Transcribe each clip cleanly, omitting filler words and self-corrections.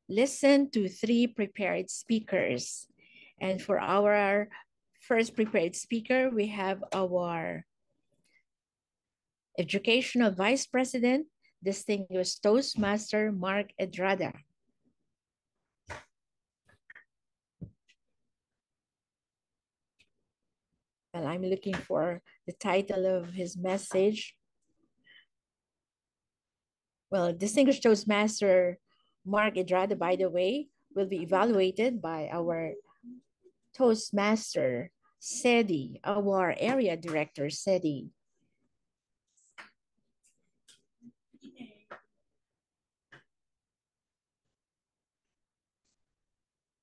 listen to three prepared speakers. And for our first prepared speaker, we have our Educational Vice President, Distinguished Toastmaster Mark Edrada. Well, I'm looking for the title of his message. Well, Distinguished Toastmaster Mark Edrada, by the way, will be evaluated by our Toastmaster, SEDI, our area director, SEDI.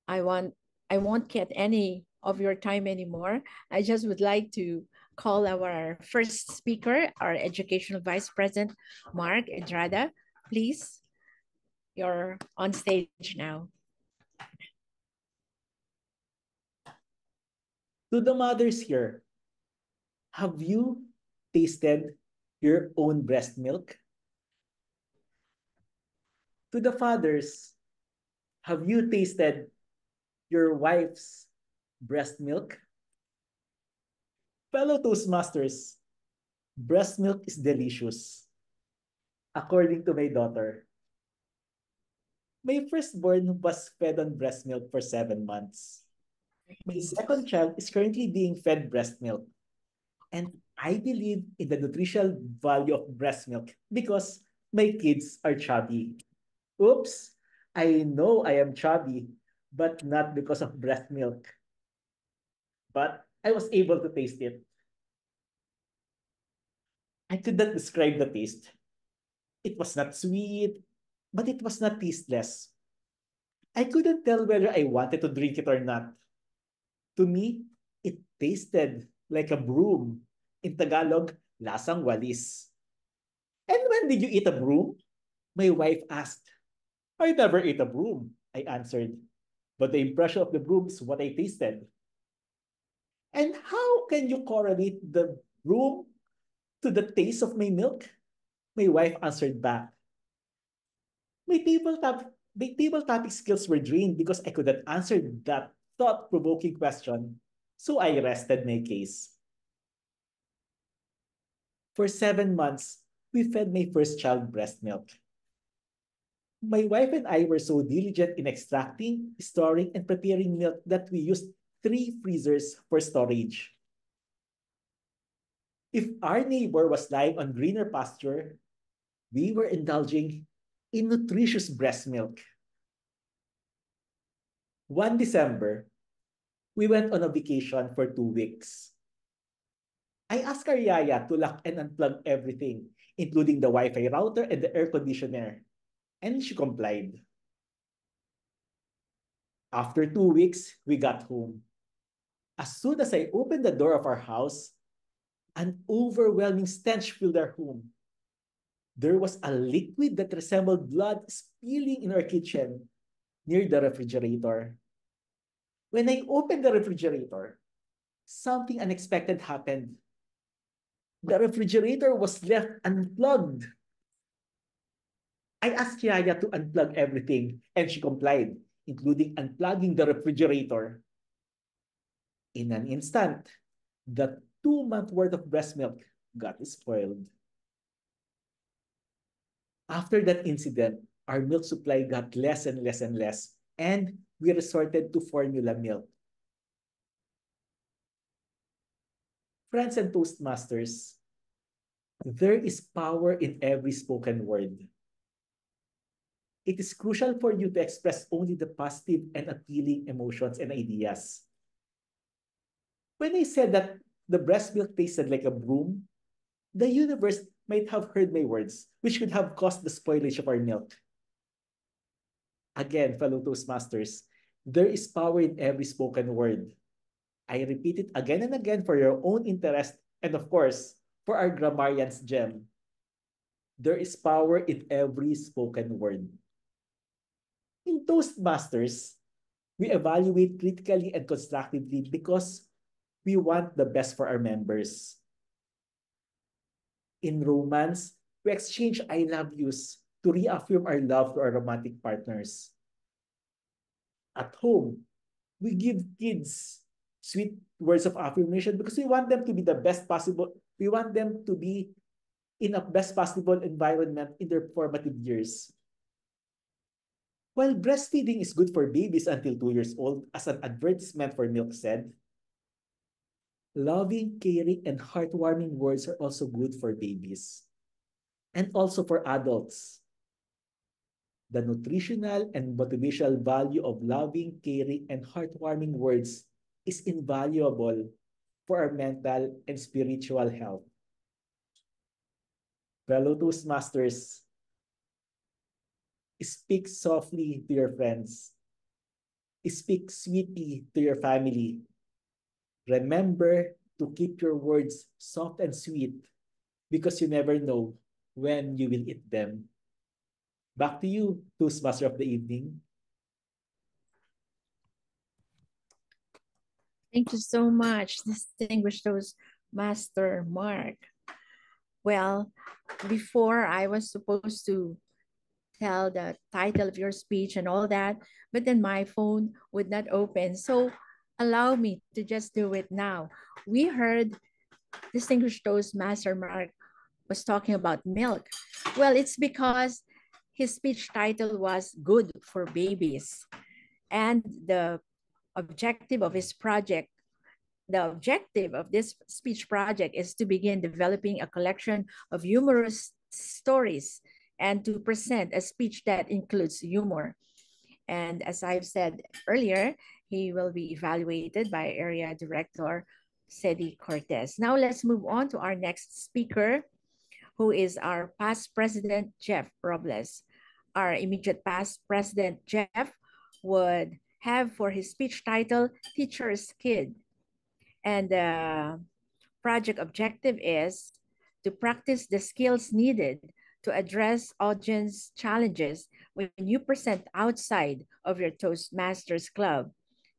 I won't get any of your time anymore. I just would like to call our first speaker, our Educational Vice President, Mark Edrada. Please, you're on stage now. To the mothers here, have you tasted your own breast milk? To the fathers, have you tasted your wife's breast milk? Fellow Toastmasters, breast milk is delicious. According to my daughter, my firstborn was fed on breast milk for 7 months. My second child is currently being fed breast milk. And I believe in the nutritional value of breast milk because my kids are chubby. Oops, I know I am chubby, but not because of breast milk. But I was able to taste it. I could not describe the taste. It was not sweet, but it was not tasteless. I couldn't tell whether I wanted to drink it or not. To me, it tasted like a broom. In Tagalog, lasang walis. And when did you eat a broom? My wife asked. I never ate a broom, I answered. But the impression of the broom is what I tasted. And how can you correlate the broom to the taste of my milk? My wife answered back. My table topic skills were drained because I could not answer that thought-provoking question. So I rested my case. For 7 months, we fed my first child breast milk. My wife and I were so diligent in extracting, storing, and preparing milk that we used 3 freezers for storage. If our neighbor was lying on greener pasture, we were indulging in nutritious breast milk. One December, we went on a vacation for 2 weeks. I asked our yaya to lock and unplug everything, including the Wi-Fi router and the air conditioner, and she complied. After 2 weeks, we got home. As soon as I opened the door of our house, an overwhelming stench filled our home. There was a liquid that resembled blood spilling in our kitchen near the refrigerator. When I opened the refrigerator, something unexpected happened. The refrigerator was left unplugged. I asked Yaya to unplug everything, and she complied, including unplugging the refrigerator. In an instant, the 2 month worth of breast milk got spoiled. After that incident, our milk supply got less and less and less, and we resorted to formula milk. Friends and Toastmasters, there is power in every spoken word. It is crucial for you to express only the positive and appealing emotions and ideas. When I said that the breast milk tasted like a broom, the universe might have heard my words, which could have caused the spoilage of our milk. Again, fellow Toastmasters, there is power in every spoken word. I repeat it again and again for your own interest and, of course, for our grammarian's gem. There is power in every spoken word. In Toastmasters, we evaluate critically and constructively because we want the best for our members. In romance, we exchange I love yous to reaffirm our love to our romantic partners. At home, we give kids sweet words of affirmation because we want them to be the best possible. We want them to be in a best possible environment in their formative years. While breastfeeding is good for babies until 2 years old, as an advertisement for milk said, loving, caring, and heartwarming words are also good for babies and also for adults. The nutritional and motivational value of loving, caring, and heartwarming words is invaluable for our mental and spiritual health. Fellow Toastmasters, speak softly to your friends. Speak sweetly to your family. Remember to keep your words soft and sweet because you never know when you will eat them. Back to you, Toastmaster of the evening. Thank you so much, distinguished Toastmaster Mark. Well, before I was supposed to tell the title of your speech and all that, but then my phone would not open. So allow me to just do it now. We heard distinguished Toastmaster Mark was talking about milk. Well, it's because his speech title was Good for Babies. And the objective of his project, the objective of this speech project is to begin developing a collection of humorous stories and to present a speech that includes humor. And as I've said earlier, he will be evaluated by Area Director Cedi Cortez. Now let's move on to our next speaker, who is our past president, Jeff Robles. Our immediate past president, Jeff, would have for his speech title, Teacher's Kid. And the project objective is to practice the skills needed to address audience challenges when you present outside of your Toastmasters Club.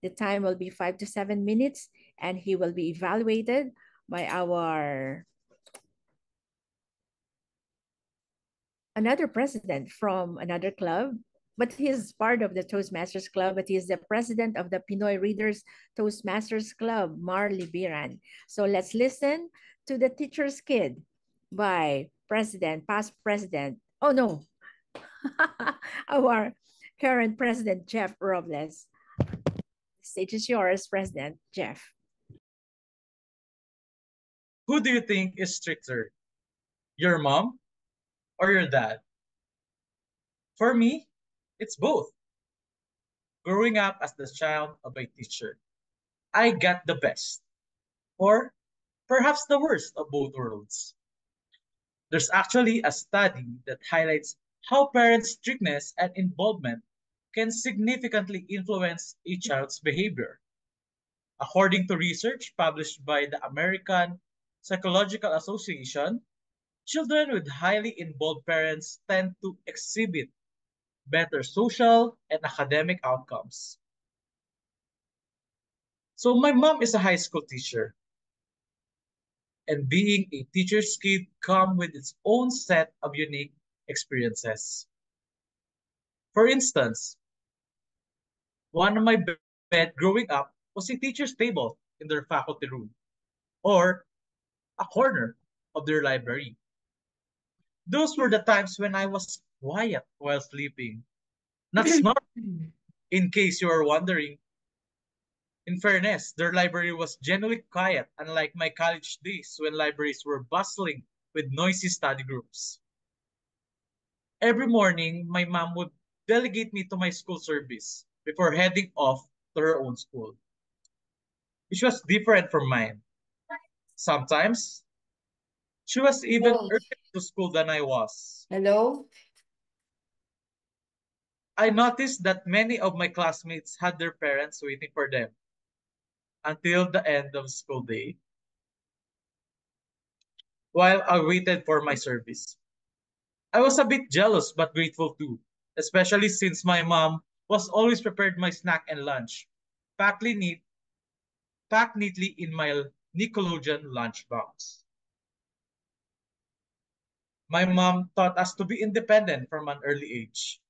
The time will be 5 to 7 minutes, and he will be evaluated by our another president from another club, but he's part of the Toastmasters Club, but he's the president of the Pinoy Readers Toastmasters Club, Mar Libiran. So let's listen to The Teacher's Kid by past president, oh no, our current president, Jeff Robles. The stage is yours, President Jeff. Who do you think is stricter, your mom or your dad? For me, it's both. Growing up as the child of a teacher, I got the best, or perhaps the worst of both worlds. There's actually a study that highlights how parents' strictness and involvement can significantly influence a child's behavior. According to research published by the American Psychological Association, children with highly involved parents tend to exhibit better social and academic outcomes. So my mom is a high school teacher, and being a teacher's kid comes with its own set of unique experiences. For instance, one of my bed growing up was a teacher's table in their faculty room, or a corner of their library. Those were the times when I was quiet while sleeping, not snoring. In case you are wondering, in fairness, their library was genuinely quiet, unlike my college days when libraries were bustling with noisy study groups. Every morning, my mom would delegate me to my school service before heading off to her own school, which was different from mine. Sometimes, she was even Oh, earlier to school than I was. hello? I noticed that many of my classmates had their parents waiting for them until the end of school day while I waited for my service. I was a bit jealous but grateful too, especially since my mom was always prepared my snack and lunch, packed, neat, packed neatly in my Nickelodeon lunchbox. My mom taught us to be independent from an early age,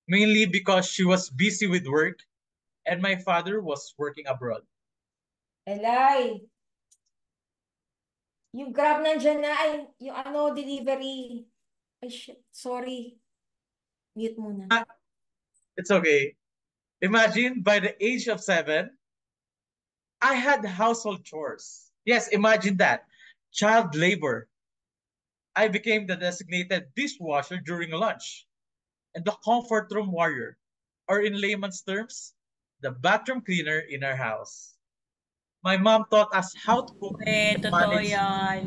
mainly because she was busy with work and my father was working abroad. Elay, yung Grab nandyan na, ay, yung ano, delivery. Ay, shit, sorry. Mute muna. It's okay. Imagine by the age of 7, I had household chores. Yes, imagine that. Child labor. I became the designated dishwasher during lunch and the comfort room warrior, or in layman's terms, the bathroom cleaner in our house. My mom taught us how to cook and Totoo manage yan.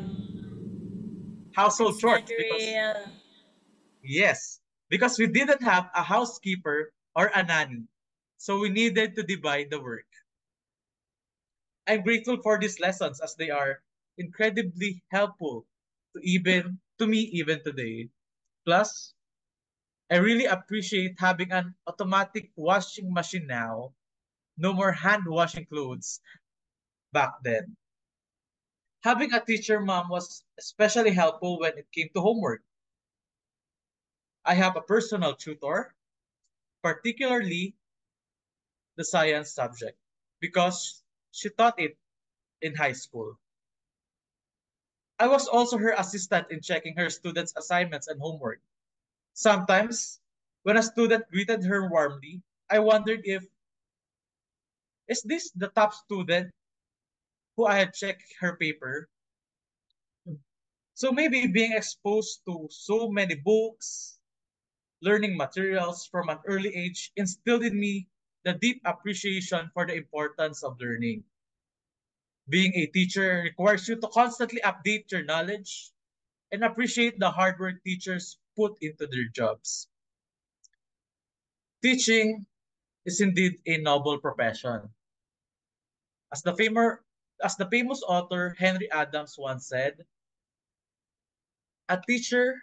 household It's chores not because, real. yes, because we didn't have a housekeeper or a nanny. So we needed to divide the work. I'm grateful for these lessons as they are incredibly helpful to me even today. Plus, I really appreciate having an automatic washing machine now. No more hand washing clothes back then. Having a teacher mom was especially helpful when it came to homework. I have a personal tutor, particularly the science subject, because she taught it in high school. I was also her assistant in checking her students' assignments and homework. Sometimes, when a student greeted her warmly, I wondered if, is this the top student who I had checked her paper? So maybe being exposed to so many books, learning materials from an early age instilled in me the deep appreciation for the importance of learning. Being a teacher requires you to constantly update your knowledge and appreciate the hard work teachers put into their jobs. Teaching is indeed a noble profession. As the famous author Henry Adams once said, a teacher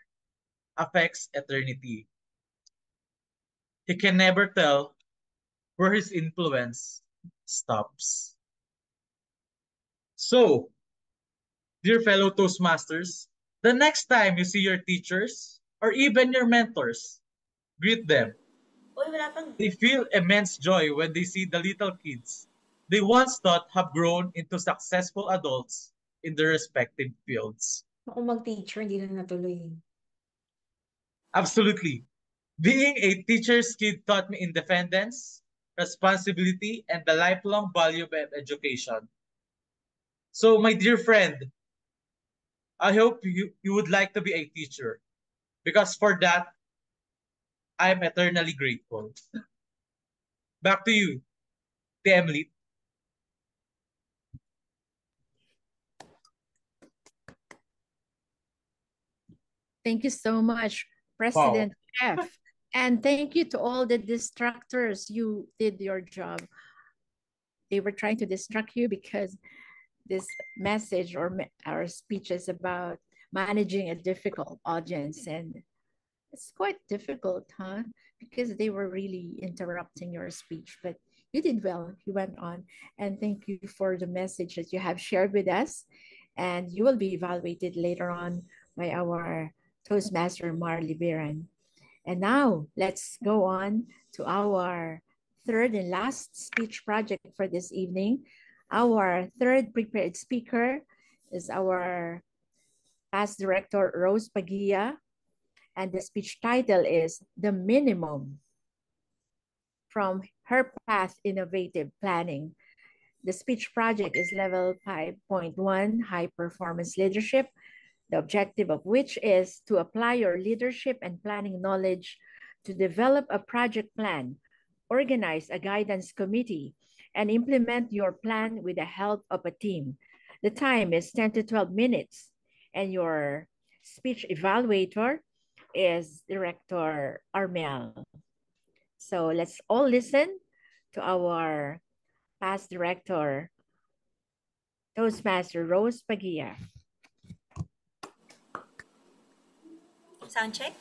affects eternity. He can never tell where his influence stops. So, dear fellow Toastmasters, the next time you see your teachers or even your mentors, greet them. Uy, wala pang... They feel immense joy when they see the little kids they once thought have grown into successful adults in their respective fields. Ako mag-teacher, hindi na natuloy. Absolutely. Being a teacher's kid taught me independence, responsibility, and the lifelong value of education. So, my dear friend, I hope you would like to be a teacher because for that, I am eternally grateful. Back to you, Emily. Thank you so much, President F. And thank you to all the distractors. You did your job. They were trying to distract you because this message or our speech is about managing a difficult audience. And it's quite difficult, huh? Because they were really interrupting your speech. But you did well. You went on. And thank you for the message that you have shared with us. And you will be evaluated later on by our Toastmaster Marley Biran. And now let's go on to our third and last speech project for this evening. Our third prepared speaker is our past director, Rose Pagia, and the speech title is The Minimum from Her Path Innovative Planning. The speech project is level 5.1, High Performance Leadership, the objective of which is to apply your leadership and planning knowledge to develop a project plan, organize a guidance committee, and implement your plan with the help of a team. The time is 10 to 12 minutes, and your speech evaluator is Director Armel. So let's all listen to our past director, Toastmaster Rose Pagia. Sound check.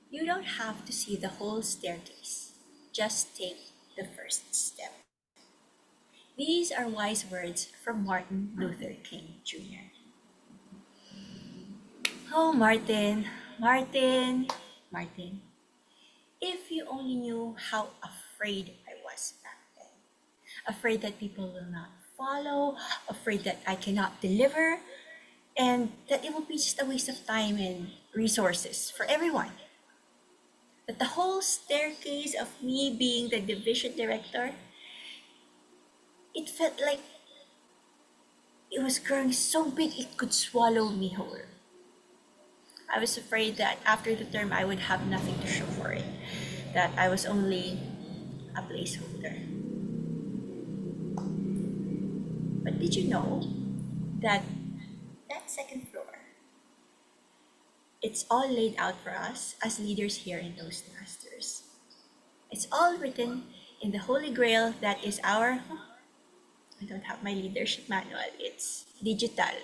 You don't have to see the whole staircase. Just take the first step. These are wise words from Martin Luther King Jr. Oh, Martin, Martin, if you only knew how afraid I was back then. Afraid that people will not follow, afraid that I cannot deliver, and that it will be just a waste of time and resources for everyone. That the whole staircase of me being the division director, it felt like it was growing so big it could swallow me whole. I was afraid that after the term I would have nothing to show for it, that I was only a placeholder. But did you know that that second floor, it's all laid out for us as leaders here in Toastmasters. It's all written in the Holy Grail that is our, I don't have my leadership manual, it's digital.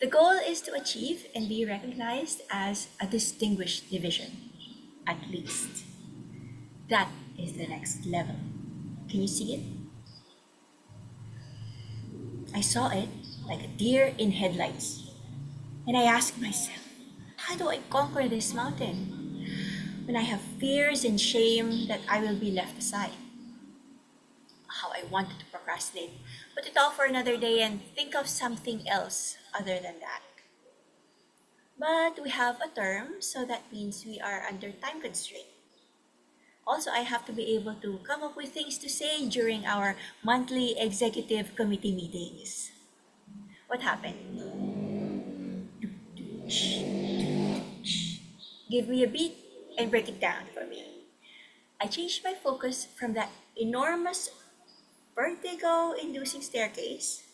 The goal is to achieve and be recognized as a distinguished division, at least. That is the next level. Can you see it? I saw it like a deer in headlights. And I asked myself, how do I conquer this mountain when I have fears and shame that I will be left aside? How I wanted to procrastinate, put it off for another day and think of something else other than that. But we have a term, so that means we are under time constraint. Also, I have to be able to come up with things to say during our monthly executive committee meetings. What happened? Give me a beat and break it down for me. I changed my focus from that enormous vertigo-inducing staircase,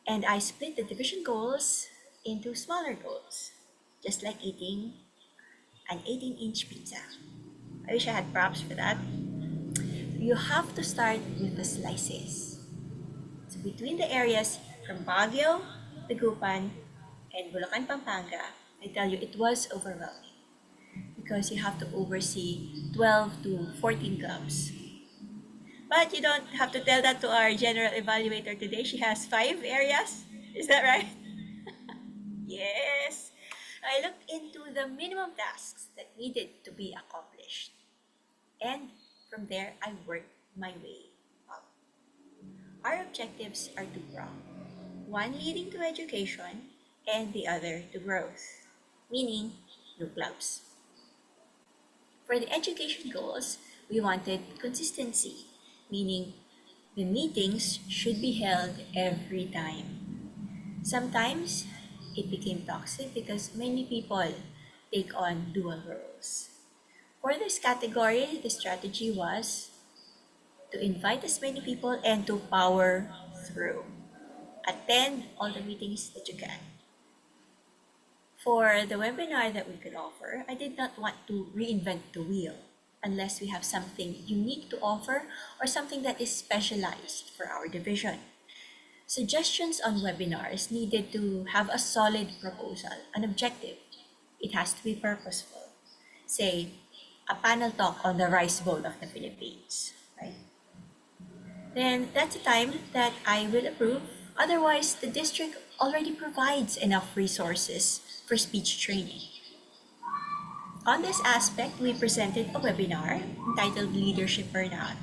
and I split the division goals into smaller goals, just like eating an 18-inch pizza. I wish I had props for that. You have to start with the slices. So between the areas from Baguio, Dagupan, and Bulacan, Pampanga, I tell you, it was overwhelming because you have to oversee 12 to 14 clubs. But you don't have to tell that to our general evaluator today. She has 5 areas. Is that right? Yes. I looked into the minimum tasks that needed to be accomplished. And from there, I worked my way up. Our objectives are two-pronged. One leading to education and the other to growth, meaning new clubs. For the education goals, we wanted consistency, meaning the meetings should be held every time. Sometimes it became toxic because many people take on dual roles. For this category, the strategy was to invite as many people and to power through. Attend all the meetings that you can. For the webinar that we could offer, I did not want to reinvent the wheel unless we have something unique to offer or something that is specialized for our division. Suggestions on webinars needed to have a solid proposal, an objective. It has to be purposeful. Say, a panel talk on the rice bowl of the Philippines, right? Then that's a time that I will approve. Otherwise, the district already provides enough resources for speech training. On this aspect, we presented a webinar entitled Leadership Burnout,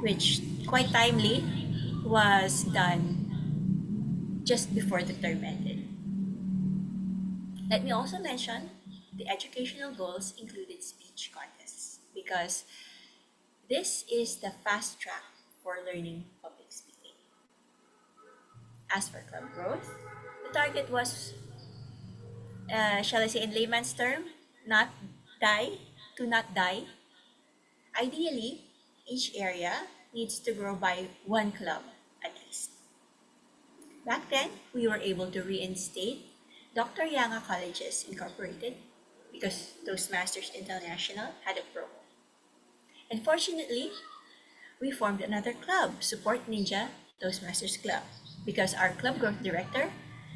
which, quite timely, was done just before the term ended. Let me also mention the educational goals included speech contests because this is the fast track for learning public speaking. As for club growth, the target was, shall I say in layman's term, not die. Ideally, each area needs to grow by 1 club at least. Back then, we were able to reinstate Dr. Yanga Colleges Incorporated because Toastmasters International had a promo. And fortunately, we formed another club, Support Ninja Toastmasters Club, because our club growth director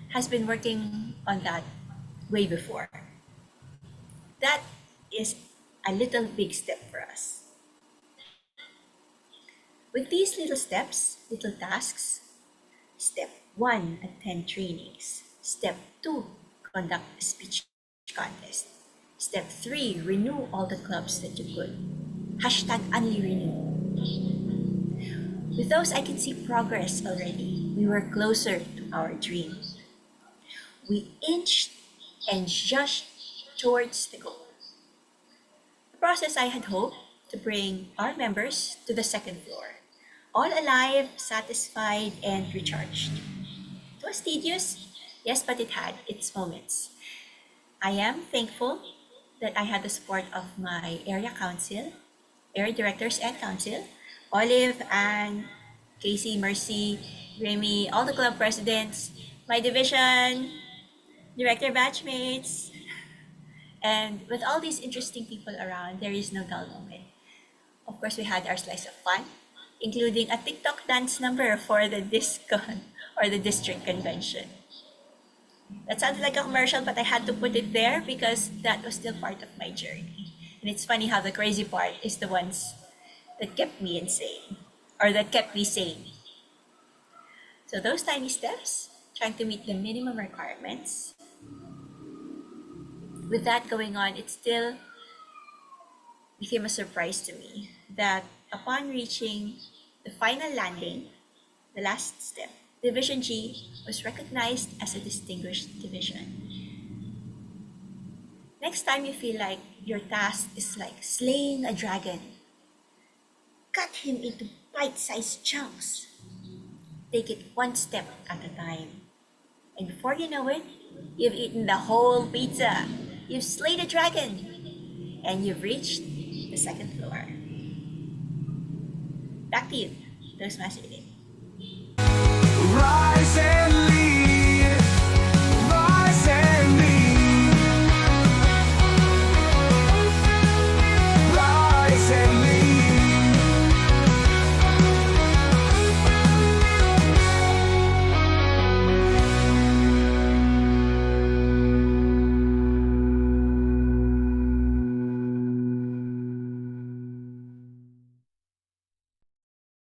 has been working on that way before. That is a little big step for us. With these little steps, little tasks, step 1, attend trainings. Step 2, conduct a speech contest. Step 3, renew all the clubs that you could. Hashtag only renew. With those, I can see progress already. We were closer to our dream. We inched and just towards the goal. A process I had hoped to bring our members to the second floor, all alive, satisfied, and recharged. It was tedious, yes, but it had its moments. I am thankful that I had the support of my area council, area directors and council, Olive, Anne, Casey, Mercy, Remy, all the club presidents, my division, director batchmates, and with all these interesting people around, there is no dull moment. Of course, we had our slice of fun, including a TikTok dance number for the DISCON or the district convention. That sounded like a commercial, but I had to put it there because that was still part of my journey. And it's funny how the crazy part is the ones that kept me insane, or that kept me sane. So those tiny steps, trying to meet the minimum requirements, with that going on, it still became a surprise to me that upon reaching the final landing, the last step, Division G was recognized as a distinguished division. Next time you feel like your task is like slaying a dragon, cut him into bite-sized chunks. Take it one step at a time. And before you know it, you've eaten the whole pizza. You've slayed a dragon. And you've reached the second floor. Back to you, Toastmaster Elaine. Rise and